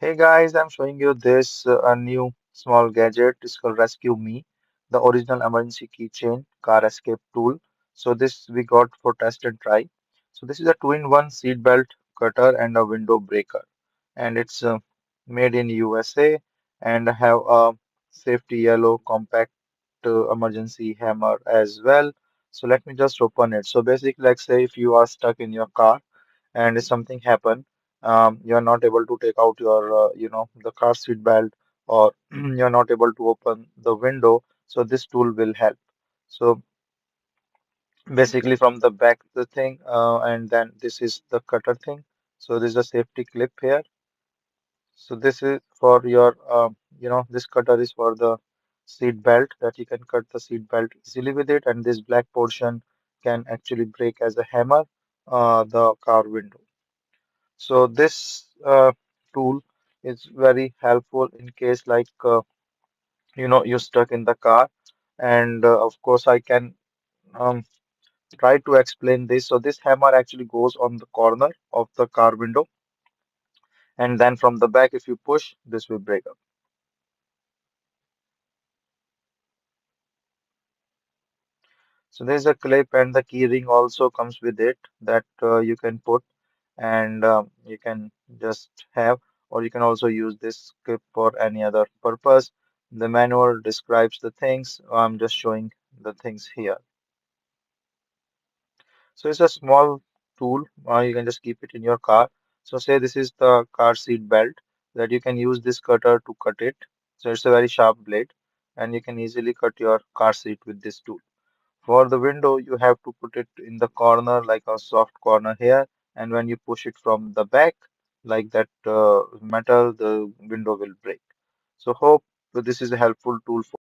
Hey guys, I'm showing you this a new small gadget. It's called Rescue Me, the original emergency keychain car escape tool. So this we got for test and try. So this is a two-in-one seat belt cutter and a window breaker, and it's made in USA and have a safety yellow compact emergency hammer as well. So let me just open it. So basically, like say if you are stuck in your car and if something happen, you're not able to take out your the car seat belt, or you're not able to open the window, so this tool will help. So basically from the back the thing, and then this is the cutter thing. So there's a safety clip here. So this is for your this cutter is for the seat belt, that you can cut the seat belt easily with it, and this black portion can actually break as a hammer the car window. So this tool is very helpful in case like you're stuck in the car, and of course I can um, try to explain this. So this hammer actually goes on the corner of the car window, and then from the back, if you push, this will break up. So there's a clip, and the key ring also comes with it that you can put, and you can just have, or you can also use this clip for any other purpose. The manual describes the things. I'm just showing the things here. So it's a small tool. You can just keep it in your car. So say this is the car seat belt, that you can use this cutter to cut it. So it's a very sharp blade, and you can easily cut your car seat with this tool. For the window, you have to put it in the corner, like a soft corner here, and when you push it from the back, like that metal, the window will break. So hope this is a helpful tool for